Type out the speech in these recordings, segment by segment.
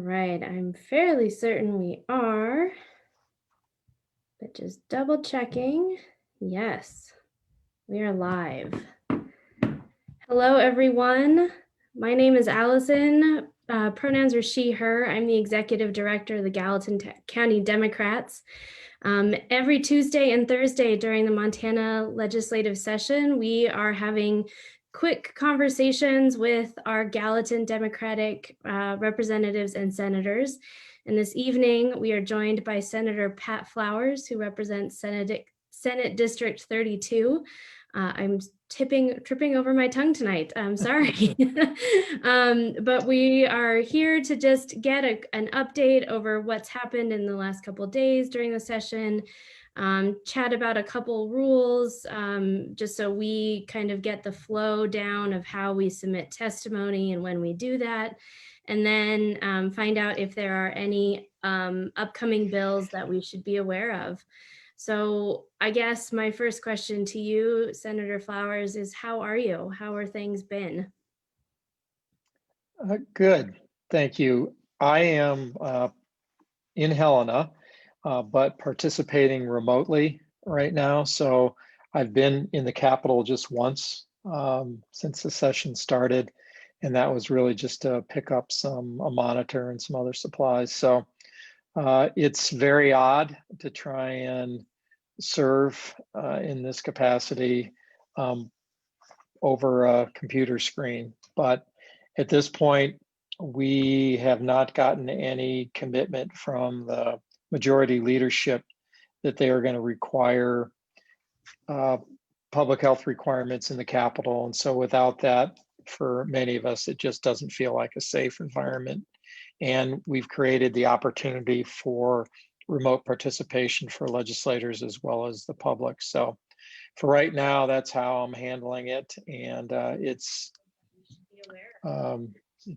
right, I'm fairly certain we are, but just double checking. Yes, we are live. Hello, everyone. My name is Allison. Pronouns are she, her. I'm the executive director of the Gallatin County Democrats. Every Tuesday and Thursday during the Montana legislative session, we are having quick conversations with our Gallatin Democratic representatives and senators. And this evening, we are joined by Senator Pat Flowers, who represents Senate District 32. I'm tripping over my tongue tonight. I'm sorry. But we are here to just get an update over what's happened in the last couple of days during the session, chat about a couple rules, just so we kind of get the flow down of how we submit testimony and when we do that, and then find out if there are any upcoming bills that we should be aware of. So I guess my first question to you, Senator Flowers, is how are you? How are things been? Good, thank you. I am in Helena, but participating remotely right now. So I've been in the Capitol just once since the session started, and that was really just to pick up a monitor and some other supplies. So it's very odd to try and serve in this capacity over a computer screen. But at this point, we have not gotten any commitment from the majority leadership that they are going to require public health requirements in the Capitol. And so without that, for many of us, it just doesn't feel like a safe environment. And we've created the opportunity for remote participation for legislators as well as the public. So for right now, that's how I'm handling it. And it's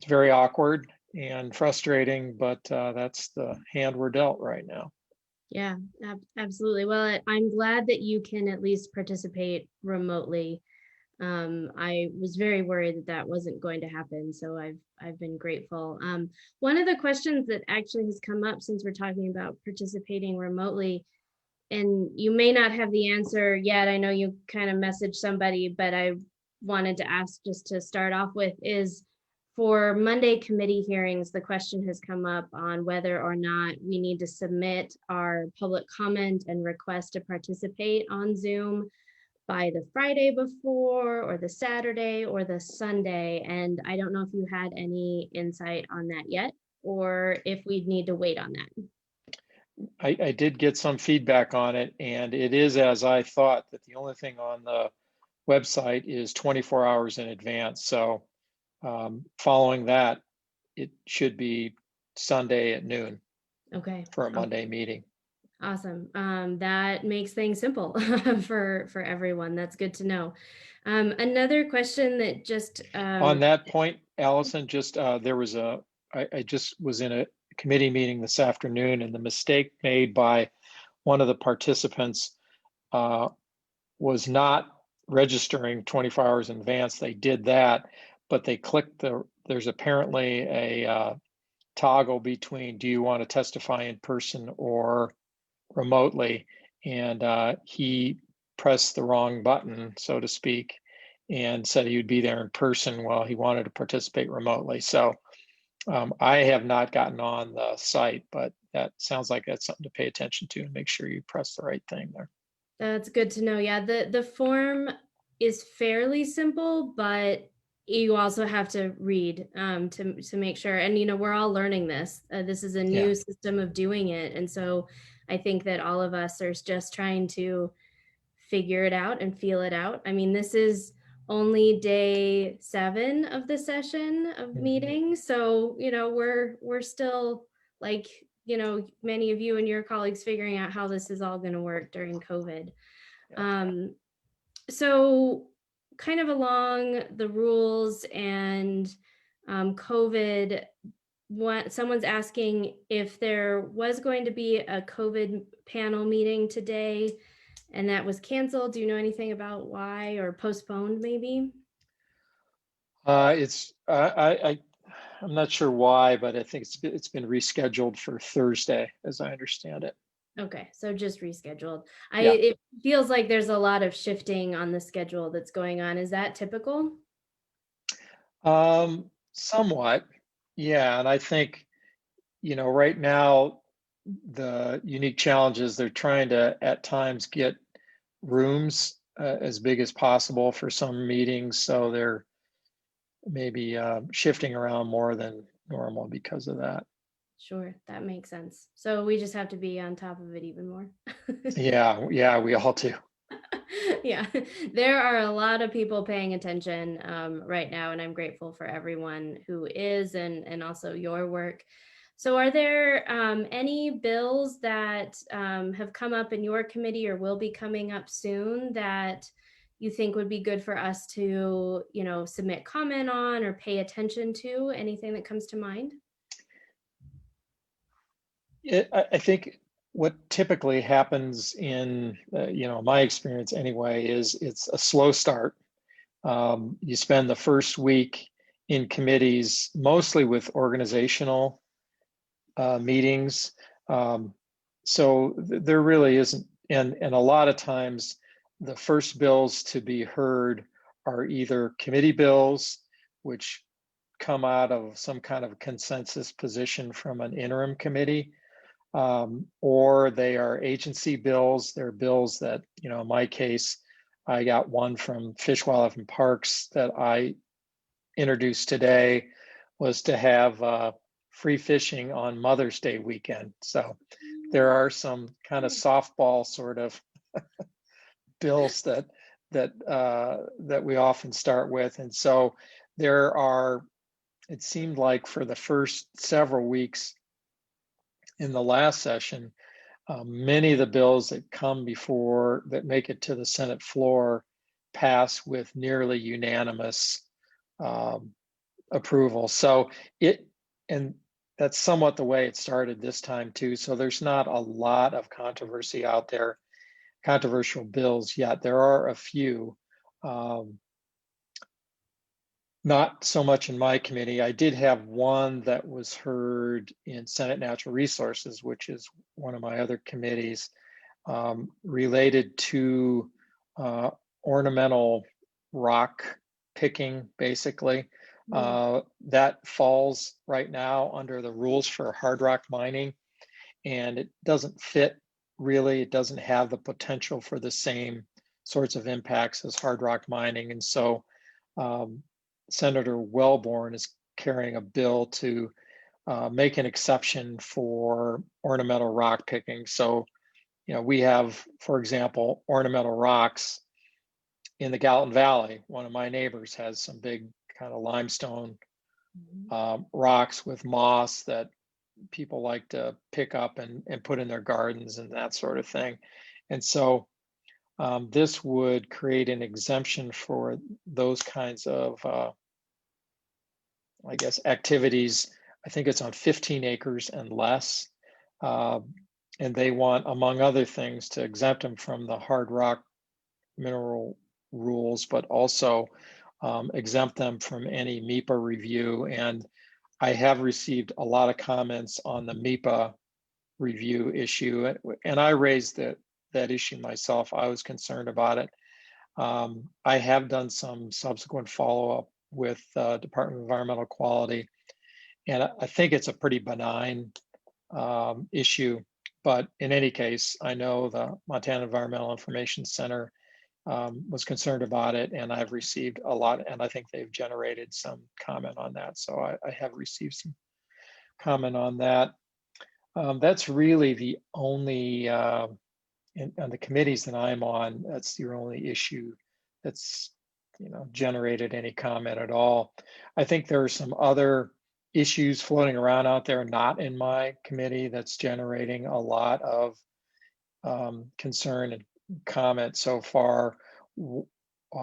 very awkward and frustrating, but that's the hand we're dealt right now. Yeah, absolutely. Well, I'm glad that you can at least participate remotely. I was very worried that wasn't going to happen, so I've been grateful. One of the questions that actually has come up since we're talking about participating remotely, and you may not have the answer yet. I know you kind of messaged somebody, but I wanted to ask just to start off with is, for Monday committee hearings, the question has come up on whether or not we need to submit our public comment and request to participate on Zoom by the Friday before, or the Saturday, or the Sunday. And I don't know if you had any insight on that yet, or if we'd need to wait on that. I did get some feedback on it, and it is as I thought, that the only thing on the website is 24 hours in advance. So following that, it should be Sunday at noon. Okay. For a Monday meeting. Awesome. That makes things simple for everyone. That's good to know. Another question that just on that point, Allison, just there was I just was in a committee meeting this afternoon, and the mistake made by one of the participants was not registering 24 hours in advance. They did that, but they clicked there's apparently a toggle between, do you want to testify in person or remotely, and he pressed the wrong button, so to speak, and said he would be there in person while he wanted to participate remotely. So I have not gotten on the site, but that sounds like that's something to pay attention to and make sure you press the right thing there. That's good to know. Yeah, the form is fairly simple, but you also have to read to make sure. And we're all learning this. This is a new system of doing it, and so I think that all of us are just trying to figure it out and feel it out. I mean, this is only day 7 of the session of meetings, so we're still, like, many of you and your colleagues figuring out how this is all going to work during COVID. So kind of along the rules and COVID, someone's asking if there was going to be a COVID panel meeting today and that was canceled. Do you know anything about why, or postponed maybe? I I'm not sure why, but I think it's been rescheduled for Thursday, as I understand it. Okay, so just rescheduled. Yeah. It feels like there's a lot of shifting on the schedule that's going on. Is that typical? Somewhat. Yeah, and I think, right now the unique challenge is they're trying to at times get rooms as big as possible for some meetings, so they're maybe shifting around more than normal because of that. Sure, that makes sense. So we just have to be on top of it even more. Yeah, we all do. Yeah, there are a lot of people paying attention right now, and I'm grateful for everyone who is, and also your work. So, are there any bills that have come up in your committee or will be coming up soon that you think would be good for us to, submit comment on or pay attention to? Anything that comes to mind? I think what typically happens in, my experience anyway, is it's a slow start. You spend the first week in committees, mostly with organizational meetings. So there really isn't, and a lot of times the first bills to be heard are either committee bills, which come out of some kind of consensus position from an interim committee, or they are agency bills. They're bills that, in my case, I got one from Fish, Wildlife, and Parks that I introduced today, was to have free fishing on Mother's Day weekend. So there are some kind of softball sort of bills that we often start with, and so there are. It seemed like for the first several weeks in the last session, many of the bills that make it to the Senate floor pass with nearly unanimous um, approval. So and that's somewhat the way it started this time too. So there's not a lot of controversy out there, controversial bills yet. There are a few. Um, Not so much in my committee. I did have one that was heard in Senate Natural Resources, which is one of my other committees, related to ornamental rock picking, basically. That falls right now under the rules for hard rock mining, and it doesn't fit really. It doesn't have the potential for the same sorts of impacts as hard rock mining. And so um, Senator Wellborn is carrying a bill to make an exception for ornamental rock picking. So, we have, for example, ornamental rocks in the Gallatin Valley. One of my neighbors has some big kind of limestone rocks with moss that people like to pick up and put in their gardens and that sort of thing. And so this would create an exemption for those kinds of, I guess, activities. I think it's on 15 acres and less. Uh, and they want, among other things, to exempt them from the hard rock mineral rules, but also exempt them from any MEPA review. And I have received a lot of comments on the MEPA review issue, and I raised that issue myself. I was concerned about it. I have done some subsequent follow-up with Department of Environmental Quality, and I think it's a pretty benign issue. But in any case, I know the Montana Environmental Information Center was concerned about it, and I've received a lot, and I think they've generated some comment on that. So I have received some comment on that. That's really the only, on the committees that I'm on, that's your only issue that's, generated any comment at all. I think there are some other issues floating around out there, not in my committee, that's generating a lot of concern and comment so far.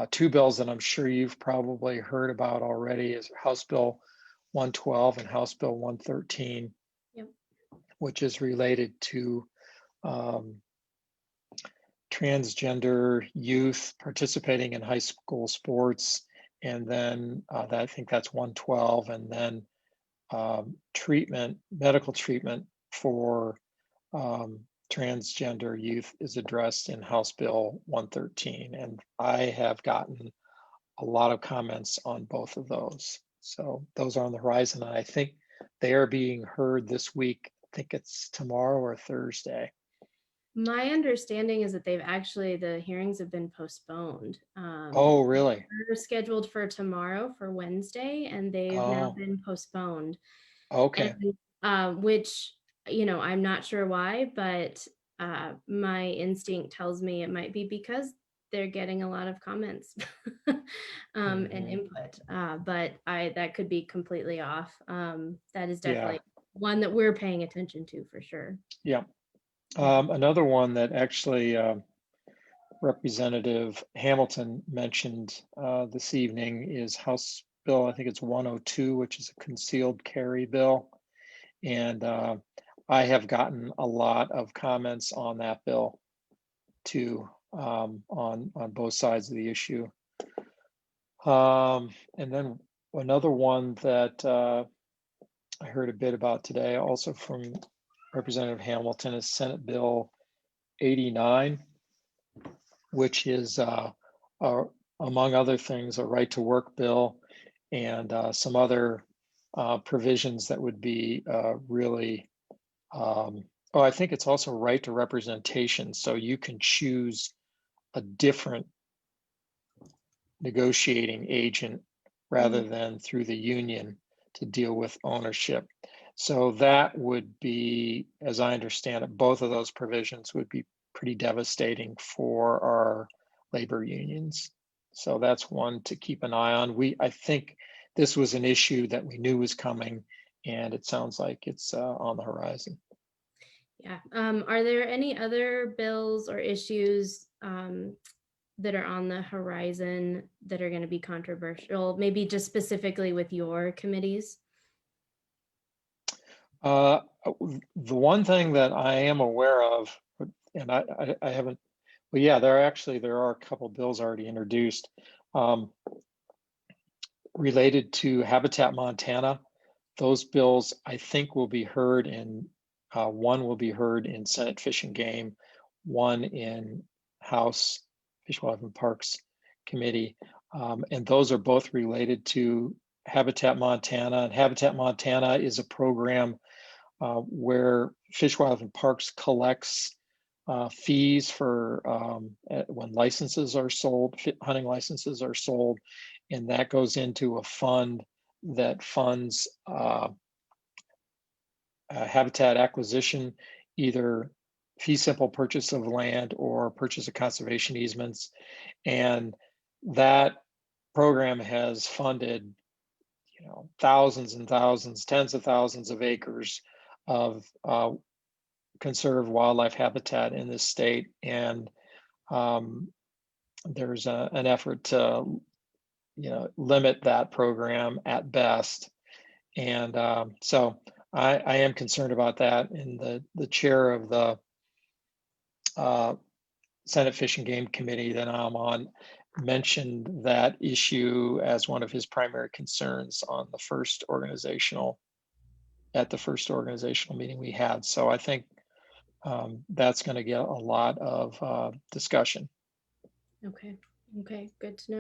Two bills that I'm sure you've probably heard about already is House Bill 112 and House Bill 113, Yep. which is related to transgender youth participating in high school sports. And then I think that's 112. And then medical treatment for transgender youth is addressed in House Bill 113. And I have gotten a lot of comments on both of those. So those are on the horizon. And I think they are being heard this week. I think it's tomorrow or Thursday. My understanding is that the hearings have been postponed. Oh, really? They're scheduled for tomorrow for Wednesday, and they've now Oh, been postponed. okay. And which, I'm not sure why, but my instinct tells me it might be because they're getting a lot of comments and input. But that could be completely off. That is Yeah, definitely one that we're paying attention to for sure. yeah. Yeah. Another one that actually Representative Hamilton mentioned this evening is House Bill, I think it's 102, which is a concealed carry bill. And I have gotten a lot of comments on that bill too, on both sides of the issue. And then another one that I heard a bit about today, also from Representative Hamilton, is Senate Bill 89, which is, among other things, a right to work bill and some other provisions that would be really, I think it's also right to representation. So you can choose a different negotiating agent rather than through the union to deal with ownership. So that would be, as I understand it, both of those provisions would be pretty devastating for our labor unions. So that's one to keep an eye on. I think this was an issue that we knew was coming, and it sounds like it's on the horizon. Yeah. Are there any other bills or issues that are on the horizon that are going to be controversial, maybe just specifically with your committees? The one thing that I am aware of, and I haven't, well, yeah, there are a couple bills already introduced related to Habitat Montana. Those bills, I think, will be heard in, one will be heard in Senate Fish and Game, one in House Fish, Wildlife, and Parks Committee. And those are both related to Habitat Montana. And Habitat Montana is a program where Fish, Wildlife, and Parks collects fees for when licenses are sold, hunting licenses are sold, and that goes into a fund that funds habitat acquisition, either fee simple purchase of land or purchase of conservation easements. And that program has funded, thousands and thousands, tens of thousands of acres of conserved wildlife habitat in this state. And there's an effort to, limit that program at best. And so I am concerned about that. And the chair of the Senate Fish and Game Committee that I'm on mentioned that issue as one of his primary concerns at the first organizational meeting we had. So I think that's going to get a lot of discussion. Okay, good to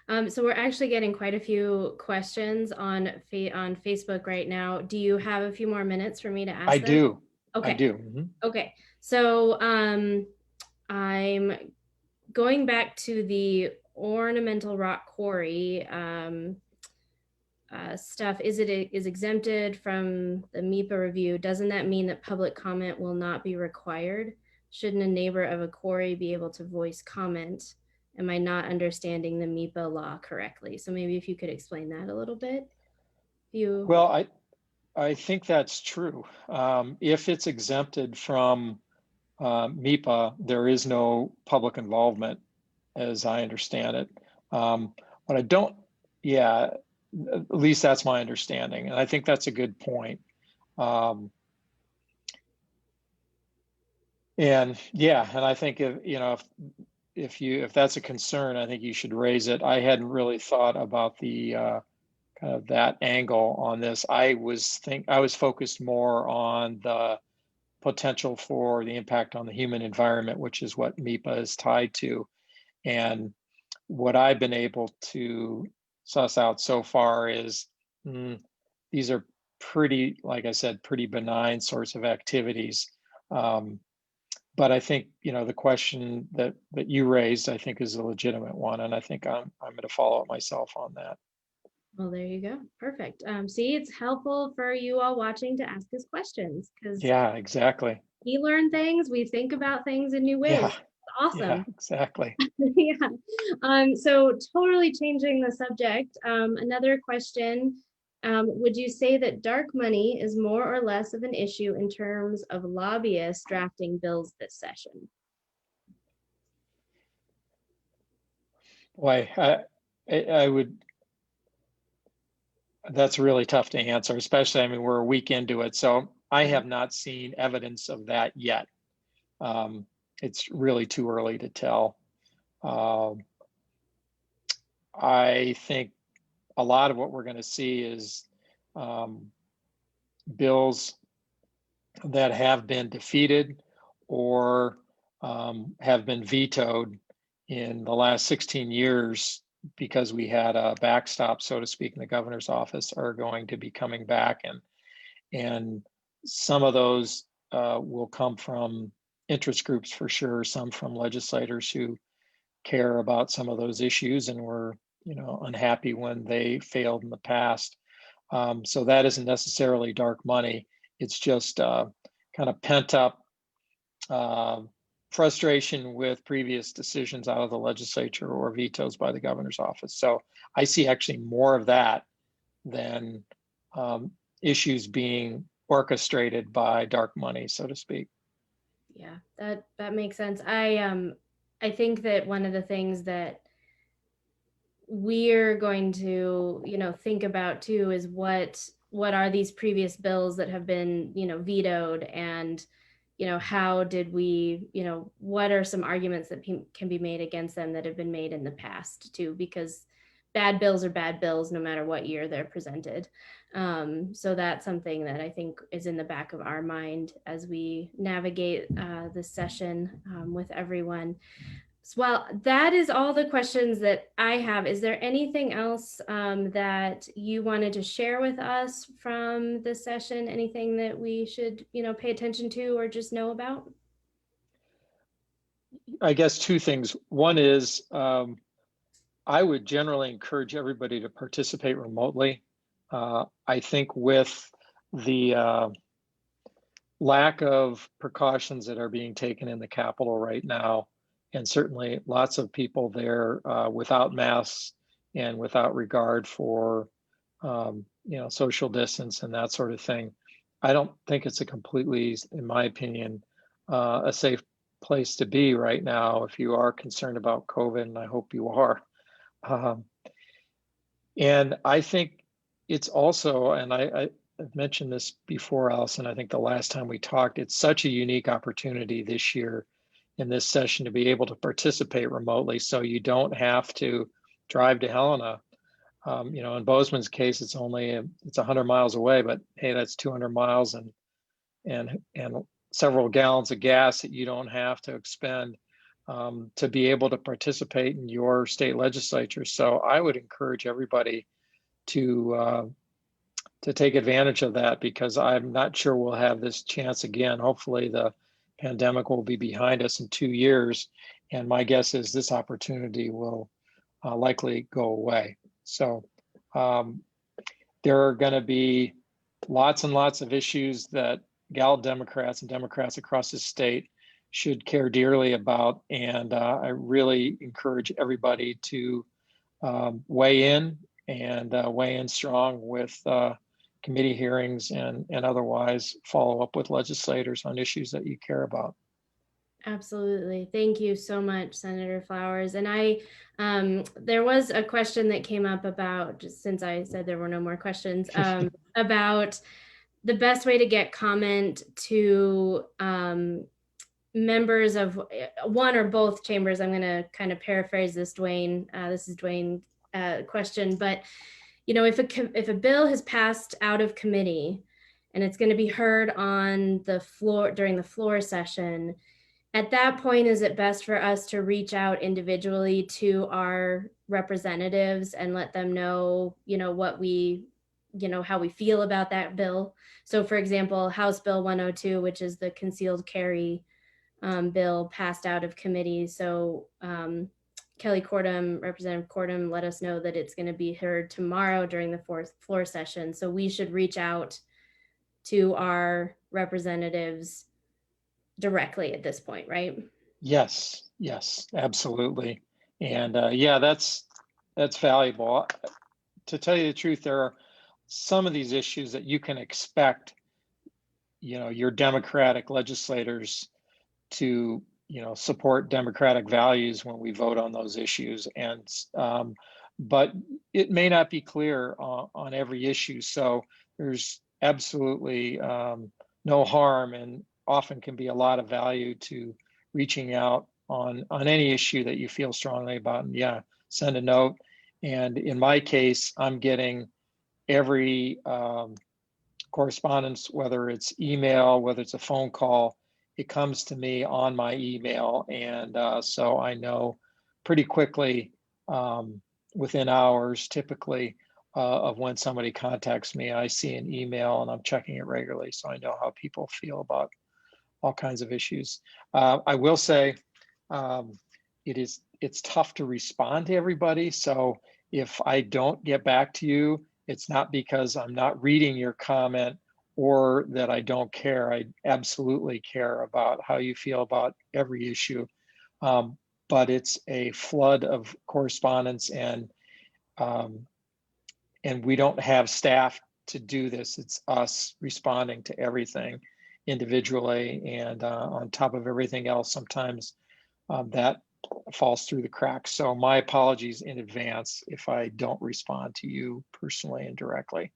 know. So we're actually getting quite a few questions on Facebook right now. Do you have a few more minutes for me to ask I them? do. Okay. I do. Mm-hmm. Okay. So I'm going back to the ornamental rock quarry stuff. Is exempted from the MEPA review? Doesn't that mean that public comment will not be required? Shouldn't a neighbor of a quarry be able to voice comment? Am I not understanding the MEPA law correctly? So maybe if you could explain that a little bit. Well, I think that's true. If it's exempted from MEPA, there is no public involvement, as I understand it. But I don't, yeah, at least that's my understanding. And I think that's a good point. And yeah, and I think if that's a concern, I think you should raise it. I hadn't really thought about the kind of that angle on this. I was focused more on the potential for the impact on the human environment, which is what MIPA is tied to. And what I've been able to suss out so far is these are pretty, like I said, pretty benign sorts of activities. But I think, the question that you raised, I think is a legitimate one. And I think I'm going to follow up myself on that. Well, there you go. Perfect. See, it's helpful for you all watching to ask us questions because Yeah, exactly. we learn things, we think about things in new ways. Yeah, It's awesome. yeah, exactly. Yeah. So totally changing the subject. Another question. Would you say that dark money is more or less of an issue in terms of lobbyists drafting bills this session? Boy, I would, that's really tough to answer, especially, I mean, we're a week into it. So I have not seen evidence of that yet. It's really too early to tell. I think a lot of what we're going to see is bills that have been defeated or have been vetoed in the last 16 years because we had a backstop, so to speak, in the governor's office are going to be coming back. And some of those will come from interest groups for sure, some from legislators who care about some of those issues and were unhappy when they failed in the past. So that isn't necessarily dark money. It's just kind of pent up frustration with previous decisions out of the legislature or vetoes by the governor's office. So I see actually more of that than issues being orchestrated by dark money, so to speak. Yeah, that makes sense. I think that one of the things that we're going to think about too is what are these previous bills that have been vetoed, and how did we what are some arguments that can be made against them that have been made in the past too, because bad bills are bad bills no matter what year they're presented. So that's something that I think is in the back of our mind as we navigate this session with everyone. Well, that is all the questions that I have. Is there anything else that you wanted to share with us from this session? Anything that we should, pay attention to or just know about? I guess two things. One is I would generally encourage everybody to participate remotely. I think with the lack of precautions that are being taken in the Capitol right now, and certainly lots of people there without masks and without regard for social distance and that sort of thing, I don't think it's a completely, in my opinion, a safe place to be right now if you are concerned about COVID, and I hope you are. And I think it's also, and I've mentioned this before, Allison, I think the last time we talked, it's such a unique opportunity this year in this session to be able to participate remotely, so you don't have to drive to Helena. In Bozeman's case, it's 100 miles away, but hey, that's 200 miles and several gallons of gas that you don't have to expend to be able to participate in your state legislature. So I would encourage everybody to take advantage of that, because I'm not sure we'll have this chance again. Hopefully the pandemic will be behind us in 2 years, and my guess is this opportunity will likely go away. So there are going to be lots and lots of issues that Gallup Democrats and Democrats across the state should care dearly about, and I really encourage everybody to weigh in and weigh in strong with committee hearings and otherwise follow up with legislators on issues that you care about. Absolutely. Thank you so much, Senator Flowers. And there was a question that came up about, just since I said there were no more questions, about the best way to get comment to members of one or both chambers. I'm going to kind of paraphrase this, Dwayne. This is Dwayne's question, but if a bill has passed out of committee and it's going to be heard on the floor during the floor session, at that point, is it best for us to reach out individually to our representatives and let them know, what we, how we feel about that bill? So, for example, House Bill 102, which is the concealed carry bill, passed out of committee. So, Kelly Cordum, Representative Cordum, let us know that it's going to be heard tomorrow during the fourth floor session. So we should reach out to our representatives directly at this point, right? Yes, yes, absolutely. And yeah, that's valuable. To tell you the truth, there are some of these issues that you can expect, your Democratic legislators to, support Democratic values when we vote on those issues. And but it may not be clear on every issue. So there's absolutely no harm, and often can be a lot of value to reaching out on any issue that you feel strongly about. And yeah, send a note. And in my case, I'm getting every correspondence, whether it's email, whether it's a phone call, it comes to me on my email. And so I know pretty quickly, within hours typically, of when somebody contacts me. I see an email and I'm checking it regularly, so I know how people feel about all kinds of issues. I will say it's tough to respond to everybody. So if I don't get back to you, it's not because I'm not reading your comment or that I don't care. I absolutely care about how you feel about every issue. But it's a flood of correspondence, and we don't have staff to do this. It's us responding to everything individually, and on top of everything else, sometimes that falls through the cracks. So my apologies in advance if I don't respond to you personally and directly,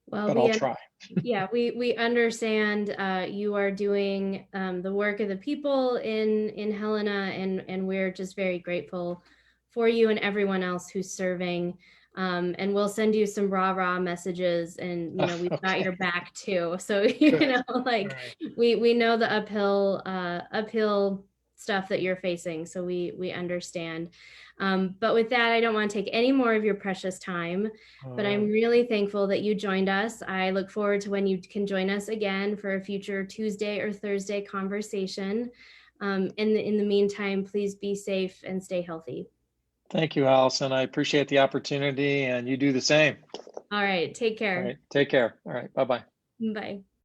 Well, but I'll try. yeah, we understand you are doing the work of the people in Helena, and we're just very grateful for you and everyone else who's serving. And we'll send you some rah messages, and we've got Okay, your back too. So good. All like right. we know the uphill stuff that you're facing, so we understand. But with that, I don't want to take any more of your precious time. All But I'm right. really thankful that you joined us. I look forward to when you can join us again for a future Tuesday or Thursday conversation. In the meantime, please be safe and stay healthy. Thank you, Allison. I appreciate the opportunity, and you do the same. All right, take All care. right. Take care. All right. Bye-bye. Bye.